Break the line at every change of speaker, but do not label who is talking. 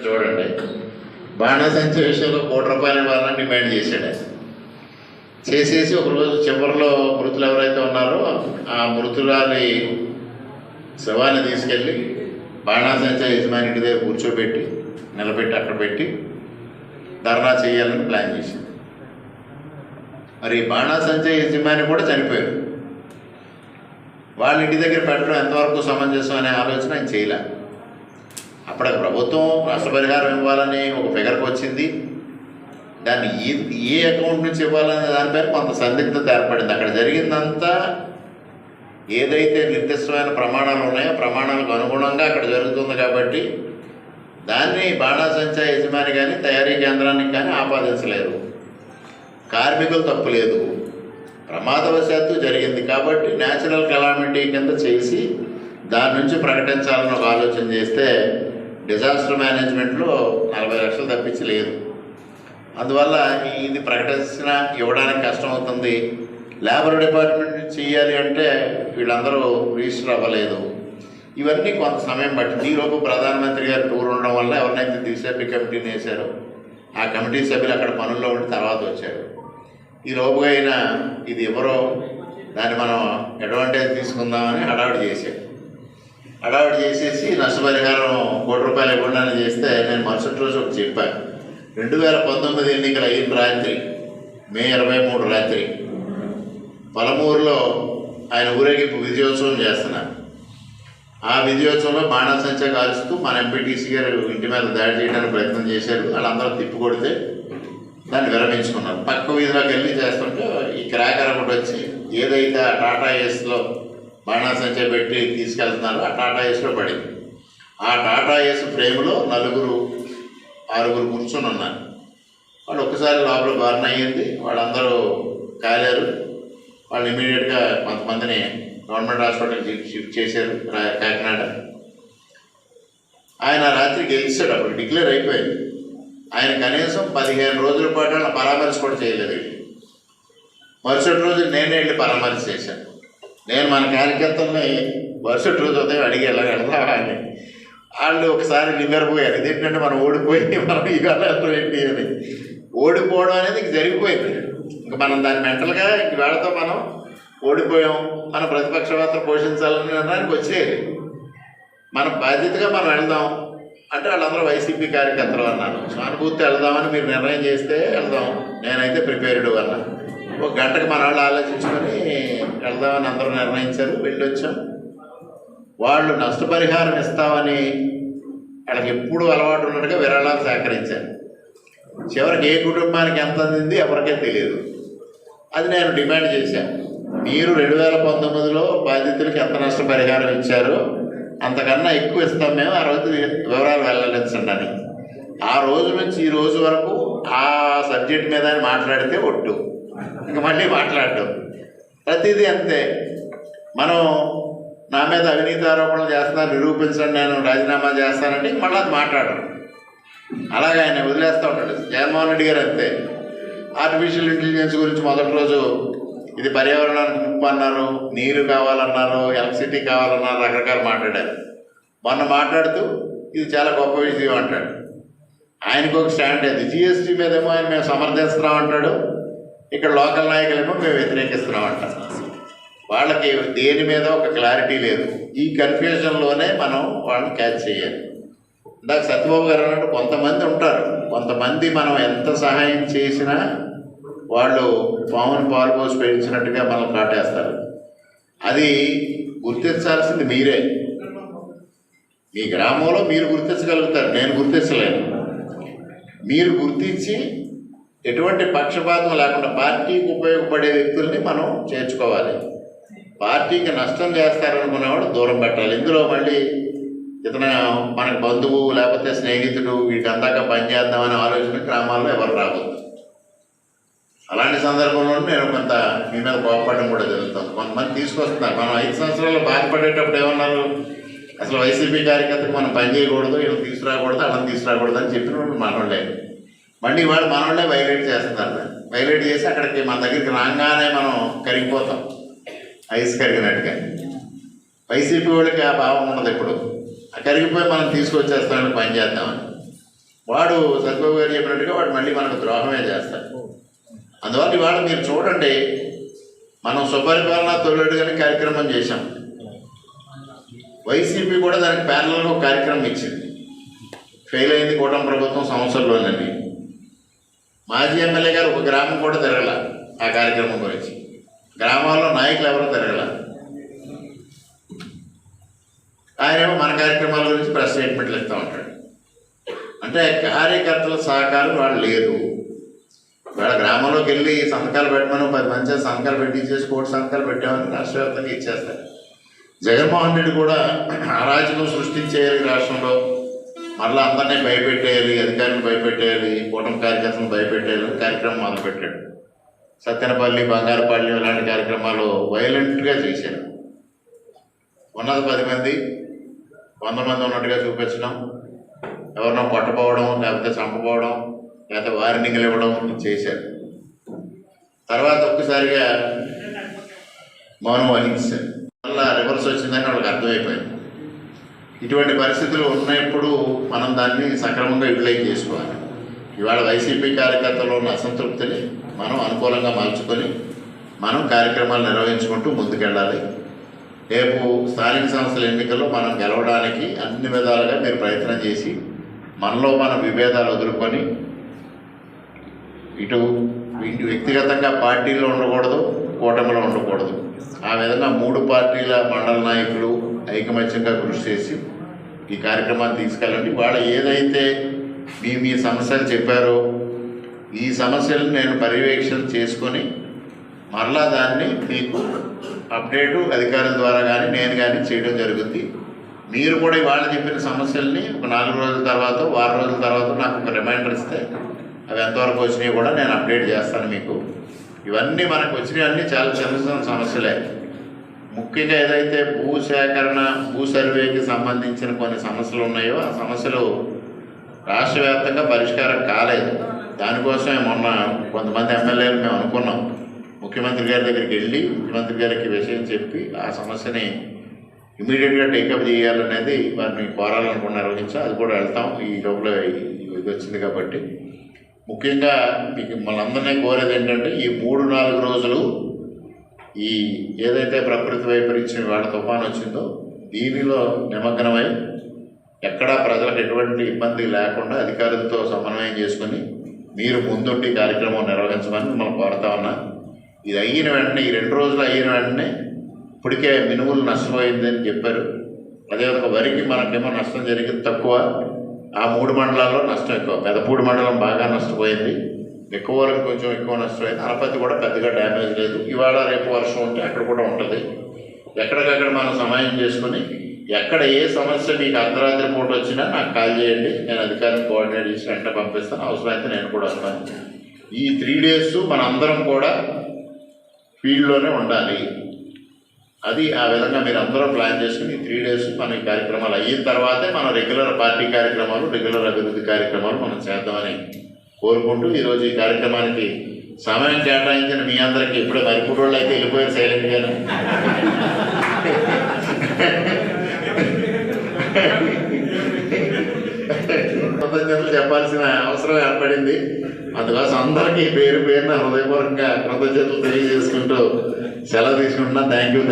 చూడండి, బాణాసంచ విషయంలో ₹1,00,00,000 ఇవ్వాలని డిమాండ్ చేశాడు. చేసేసి ఒకరోజు చివరిలో మృతులు ఎవరైతే ఉన్నారో ఆ మృతురాలి శవాన్ని తీసుకెళ్ళి బాణాసంచ యజమాని ఇంటి దగ్గర కూర్చోబెట్టి నిలబెట్టి అక్కడ పెట్టి ధర్నా చేయాలని ప్లాన్ చేసింది. మరి బాణాసంచ యజమాని కూడా చనిపోయారు. వాళ్ళ ఇంటి దగ్గర పెట్టడం ఎంతవరకు సమంజసం అనే ఆలోచన ఆయన చేయలే. అప్పుడు ప్రభుత్వం నష్టపరిహారం ఇవ్వాలని ఒక ఫిగర్కి వచ్చింది. దాన్ని ఏ అకౌంట్ నుంచి ఇవ్వాలనే దానిపైన కొంత సందిగ్ధత ఏర్పడింది. అక్కడ జరిగిందంతా ఏదైతే నిర్దిష్టమైన ప్రమాణాలు ఉన్నాయో ప్రమాణాలకు అనుగుణంగా అక్కడ జరుగుతుంది కాబట్టి దాన్ని బాణాసంచ యజమాని కానీ తయారీ కేంద్రానికి కానీ ఆపాదించలేరు. కార్మికులు తప్పు లేదు, ప్రమాదవశాత్తు జరిగింది కాబట్టి న్యాచురల్ కెలామిటీ కింద చేసి దాని నుంచి ప్రకటించాలని ఒక ఆలోచన చేస్తే డిజాస్టర్ మేనేజ్మెంట్లో 40 లక్షలు తప్పించి లేదు. అందువల్ల ఇది ప్రకటించిన ఇవ్వడానికి కష్టం అవుతుంది. లేబర్ డిపార్ట్మెంట్ చేయాలి అంటే వీళ్ళందరూ రిజిస్టర్ అవ్వలేదు. ఇవన్నీ కొంత సమయం పట్టింది. ఈలోపు ప్రధానమంత్రి గారు టూర్ ఉండడం వల్ల ఎవరినైతే దిశపి కమిటీని వేశారో ఆ కమిటీ సభ్యులు అక్కడ పనుల్లో ఉండి తర్వాత వచ్చారు. ఈ లోపుగా అయినా ఇది ఎవరో దాన్ని మనం అడ్వాంటేజ్ తీసుకుందామని హడావిడి చేశాడు. హడావిడి చేసేసి నష్టపరిహారం ₹1,00,00,000 ఇవ్వండి అని చేస్తే నేను మరుసటి రోజు ఒకటి చెప్పాను. 2019 ఎన్నికలు అయిన రాత్రి మే 23 రాత్రి పలమూరులో ఆయన ఊరేగింపు విజయోత్సవం చేస్తున్నారు. ఆ విజయోత్సవంలో బాణాసంచ కాల్చుతూ మన ఎంపీటీసీ గారు ఇంటి మీద దాడి చేయడానికి ప్రయత్నం చేశారు. వాళ్ళందరూ తిప్పి కొడితే దాన్ని విరమించుకున్నారు. పక్క వీధిలోకి వెళ్ళి చేస్తుంటే ఈ క్రాకర్ ఒకటి వచ్చి ఏదైతే ఆ టాటా ఏస్లో బాణాసంచ పెట్టి తీసుకెళ్తున్నారో ఆ టాటా ఏస్లో పడింది. ఆ టాటా ఏస్ ఫ్రేమ్లో 6 కూర్చొని ఉన్నారు. వాళ్ళు ఒక్కసారి లోపల బర్న్ అయ్యింది. వాళ్ళందరూ కాలేరు. వాళ్ళు ఇమీడియట్గా కొంతమందిని గవర్నమెంట్ హాస్పిటల్కి షిఫ్ట్ చేశారు కాకినాడ. ఆయన రాత్రి గెలిచాడు. అప్పుడు డిక్లేర్ అయిపోయింది. ఆయన కనీసం 15 రోజుల పాటు వాళ్ళ పరామర్శ కూడా చేయలేదు. మరుసటి రోజు నేనే వెళ్ళి పరామర్శ చేశాను. నేను మన కార్యకర్తల్ని మరుసటి రోజు ఉదయం అడిగి ఎలా వెళ్తావా అని. వాళ్ళు ఒకసారి నివ్వెరపోయారు. ఇదేంటంటే మనం ఓడిపోయి మనం ఇవాళ ఏంటి అని. ఓడిపోవడం అనేది జరిగిపోయింది. ఇంకా మనం దాన్ని మెంటల్గా ఇంక వేళతో మనం ఓడిపోయాం, మన ప్రతిపక్ష పాత్ర పోషించాలని నిర్ణయానికి వచ్చేది. మన బాధ్యతగా మనం వెళ్దాం అంటే వాళ్ళందరూ వైసీపీ కార్యకర్తలు అన్నారు. సానుభూతి వెళ్దామని మీరు నిర్ణయం చేస్తే వెళ్దాం, నేనైతే ప్రిపేర్డ్ అన్నా. ఒక గంటకు మన వాళ్ళు ఆలోచించుకొని వెళ్దామని అందరూ నిర్ణయించారు. వెళ్ళొచ్చాం. వాళ్ళు నష్టపరిహారం ఇస్తామని వాళ్ళకి ఎప్పుడు అలవాటు ఉన్నట్టుగా విరాళాలు సేకరించారు. చివరికి ఏ కుటుంబానికి ఎంత అందింది ఎవరికే తెలియదు. అది నేను డిమాండ్ చేశాను. మీరు 2019లో బాధితులకు ఎంత నష్టపరిహారం ఇచ్చారో అంతకన్నా ఎక్కువ ఇస్తాం మేము, ఆ రోజు వివరాలు వెల్లడించండి అని. ఆ రోజు నుంచి ఈ రోజు వరకు ఆ సబ్జెక్ట్ మీద మాట్లాడితే ఒట్టు, ఇంకా మళ్ళీ మాట్లాడటం ప్రతిదీ అంతే. మనం నా మీద అవినీతి ఆరోపణలు చేస్తున్నారు నిరూపించండి, నేను రాజీనామా చేస్తానంటే మళ్ళీ అది మాట్లాడరు. అలాగే ఆయన వదిలేస్తూ ఉంటాడు. జగన్మోహన్ రెడ్డి గారు అంతే. ఆర్టిఫిషియల్ ఇంటెలిజెన్స్ గురించి మొదటి రోజు ఇది పర్యావరణానికి ముప్పు అన్నారు, నీరు కావాలన్నారు, ఎలక్ట్రిసిటీ కావాలన్నారు, రకరకాలు మాట్లాడారు. మొన్న మాట్లాడుతూ ఇది చాలా గొప్ప విషయం అంటాడు. ఆయనకు ఒక స్టాండ్ అది. జిఎస్టీ మీదేమో ఆయన మేము సమర్థిస్తున్నాం అంటాడు, ఇక్కడ లోకల్ నాయకులేమో మేము వ్యతిరేకిస్తున్నాం అంటారు. వాళ్ళకి దేని మీద ఒక క్లారిటీ లేదు. ఈ కన్ఫ్యూజన్లోనే మనం వాళ్ళని క్యాచ్ చేయాలి. ఇందాక సత్యబాబు గారు అన్నట్టు కొంతమంది ఉంటారు, కొంతమంది మనం ఎంత సహాయం చేసినా వాళ్ళు పామును పాలు పోసి పెంచినట్టుగా మనం కాటేస్తారు. అది గుర్తించాల్సింది మీరే. మీ గ్రామంలో మీరు గుర్తించగలుగుతారు, నేను గుర్తించలేను. మీరు గుర్తించి ఎటువంటి పక్షపాతం లేకుండా పార్టీకి ఉపయోగపడే వ్యక్తుల్ని మనం చేర్చుకోవాలి. పార్టీకి నష్టం చేస్తారనుకునేవాడు దూరం పెట్టాలి. ఇందులో మళ్ళీ ఇతను మనకు బంధువు లేకపోతే స్నేహితుడు వీటికి అందాక పనిచేద్దామనే ఆలోచన గ్రామాల్లో ఎవరు రాబోదు. అలాంటి సందర్భంలో నేను కొంత మీ మీద కోపడడం కూడా జరుగుతుంది. కొంతమంది తీసుకొస్తున్నారు. మనం 5 సంవత్సరాలు బాధపడేటప్పుడు ఏమన్నారు, అసలు వైసీపీ కార్యకర్తకు మనం పని చేయకూడదు, వీళ్ళని తీసుకురాకూడదు, అలా తీసుకురాకూడదు అని చెప్పిన మనోళ్ళే. మళ్ళీ వాళ్ళు మనోళ్ళే వైలేట్ చేస్తున్నారు. వైలేట్ చేసి అక్కడికి మన దగ్గరికి రాగానే మనం కరిగిపోతాం, ఐస్ కరిగినట్టుగా. వైసీపీ వాళ్ళకి ఆ భావం ఉండదు. ఇప్పుడు కరిగిపోయి మనం తీసుకొచ్చేస్తామని పని చేద్దామని. వాడు సత్యబాబు గారు చెప్పినట్టుగా వాడు మళ్ళీ మనకు ద్రోహమే చేస్తాడు. అందువల్ల ఇవాళ మీరు చూడండి, మనం సుపరిపాలన తొలడుగానే కార్యక్రమం చేశాం. వైసీపీ కూడా దానికి ప్యారలల్గా ఒక కార్యక్రమం ఇచ్చింది. ఫెయిల్ అయింది కూటమి ప్రభుత్వం సంవత్సరంలోనండి. మాజీ ఎమ్మెల్యే గారు ఒక గ్రామం కూడా తిరగల ఆ కార్యక్రమం గురించి. గ్రామాల్లో నాయకులు ఎవరో తిరగల. ఆయనేమో మన కార్యక్రమాల గురించి ప్రెస్ స్టేట్మెంట్లు ఇస్తూ ఉంటాడు. అంటే కార్యకర్తల సహకారం వాళ్ళు లేదు. వాళ్ళ గ్రామంలోకి వెళ్ళి సంతకాలు పెట్టమని 10 మంది సంతకాలు పెట్టించేసి 1 కోటి సంతకాలు పెట్టామని రాష్ట్ర వ్యాప్తంగా ఇచ్చేస్తారు. జగన్మోహన్ రెడ్డి కూడా అరాజకం సృష్టించేయాలి రాష్ట్రంలో, మరలా అందరినీ భయపెట్టేయాలి, అధికారులను భయపెట్టేయాలి, కూటమి కార్యకర్తలను భయపెట్టేయాలి కార్యక్రమం మొదలుపెట్టాడు. సత్తెనపల్లి, బంగారుపల్లి ఇలాంటి కార్యక్రమాలు వైలెంట్గా చేశారు. ఉన్నది 10 మంది, 100 మంది ఉన్నట్టుగా చూపించడం, ఎవరినో కొట్టపోవడం, లేకపోతే చంపపోవడం, లేకపోతే వార్నింగ్లు ఇవ్వడం చేశారు. తర్వాత ఒక్కసారిగా మౌనం వహించారు. మళ్ళీ రివర్స్ వచ్చిందని వాళ్ళకి అర్థమైపోయింది. ఇటువంటి పరిస్థితులు ఉన్నప్పుడు మనం దాన్ని సక్రమంగా యూటిలైజ్ చేసుకోవాలి. ఇవాళ వైసీపీ కార్యకర్తలు ఉన్న అసంతృప్తిని మనం అనుకూలంగా మలుచుకొని మనం కార్యక్రమాలు నిర్వహించుకుంటూ ముందుకెళ్ళాలి. రేపు స్థానిక సంస్థల ఎన్నికల్లో మనం గెలవడానికి అన్ని విధాలుగా మీరు ప్రయత్నం చేసి మనలో మన విభేదాలు వదులుకొని ఇటు వ్యక్తిగతంగా పార్టీల్లో ఉండకూడదు, కూటమిలో ఉండకూడదు. ఆ విధంగా 3 పార్టీల మండల నాయకులు ఐకమత్యంగా కృషి చేసి ఈ కార్యక్రమాన్ని తీసుకెళ్ళండి. వాళ్ళు ఏదైతే మీ సమస్యలు చెప్పారో ఈ సమస్యలను నేను పర్యవేక్షణ చేసుకొని మరలా దాన్ని మీకు అప్డేటు అధికారుల ద్వారా కానీ నేను కానీ చేయడం జరుగుతుంది. మీరు కూడా ఇవాళ చెప్పిన సమస్యల్ని ఒక 4 రోజుల తర్వాత, వారం రోజుల తర్వాత నాకు ఒక రిమైండర్ ఇస్తే అవి ఎంతవరకు వచ్చినాయి కూడా నేను అప్డేట్ చేస్తాను మీకు. ఇవన్నీ మనకు వచ్చినవన్నీ చాలా చిన్న సమస్యలే. ముఖ్యంగా ఏదైతే భూసేకరణ, భూ సర్వేకి సంబంధించిన కొన్ని సమస్యలు ఉన్నాయో ఆ సమస్యలు రాష్ట్ర వ్యాప్తంగా పరిష్కారం కాలేదు. దానికోసమే మొన్న కొంతమంది ఎమ్మెల్యేలు మేము అనుకున్నాం, ముఖ్యమంత్రి గారి దగ్గరికి వెళ్ళి ముఖ్యమంత్రి గారికి విషయం చెప్పి ఆ సమస్యని ఇమీడియట్గా టేకప్ చేయాలనేది వారిని కోరాలనుకుని నిర్వహించాం. అది కూడా వెళ్తాం. ఈ లోపల ఇది వచ్చింది కాబట్టి ముఖ్యంగా మీకు మనందరినీ కోరేది ఏంటంటే ఈ 3-4 రోజులు ఈ ఏదైతే ప్రకృతి వైపరీత్యం వాళ్ళ తుఫాను వచ్చిందో దీనిలో నిమగ్నమై ఎక్కడా ప్రజలకు ఎటువంటి ఇబ్బంది లేకుండా అధికారులతో సమన్వయం చేసుకుని మీరు ముందుండి కార్యక్రమం నిర్వహించమని మనం కోరుతా ఉన్నా. ఇది అయిన వెంటనే, ఈ 2 రోజులు అయిన వెంటనే ఇప్పటికే మినుములు నష్టపోయిందని చెప్పారు. అదేవిధంగా వరికి మనకేమో నష్టం జరిగింది తక్కువ, ఆ 3 మండలాల్లో నష్టం ఎక్కువ. పెదపూడి మండలం బాగా నష్టపోయింది, ఎక్కువలకు కొంచెం ఎక్కువ నష్టపోయింది. అనపతి కూడా పెద్దగా డ్యామేజ్ లేదు. ఇవాళ రేపు వర్షం ఉంటే అక్కడ కూడా ఉంటుంది. ఎక్కడికక్కడ మనం సమయం చేసుకుని ఎక్కడ ఏ సమస్య మీకు అర్ధరాత్రి పూట వచ్చినా నాకు కాల్ చేయండి, నేను అధికారిని కోఆర్డినేట్ చేసి వెంటనే పంపిస్తాను. అవసరమైతే నేను కూడా వస్తాను. ఈ 3 days మన అందరం కూడా ఫీల్డ్లోనే ఉండాలి. అది ఆ విధంగా మీరు అందరూ ప్లాన్ చేసుకుని 3 days మన ఈ కార్యక్రమాలు అయిన తర్వాతే మనం రెగ్యులర్ పార్టీ కార్యక్రమాలు, రెగ్యులర్ అభివృద్ధి కార్యక్రమాలు మనం చేద్దామని కోరుకుంటూ ఈరోజు ఈ కార్యక్రమానికి సమయం కేటాయించిన మీ అందరికీ ఇప్పుడే మరిపూడి వాళ్ళు అయితే వెళ్ళిపోయారు సైలెంట్గానే. కృతజ్ఞతలు చెప్పాల్సిన అవసరం ఏర్పడింది. అందుకోసం అందరికీ పేరున హృదయపూర్వకంగా కృతజ్ఞతలు తెలియజేసుకుంటూ సెలవు తీసుకుంటున్నా. Thank you.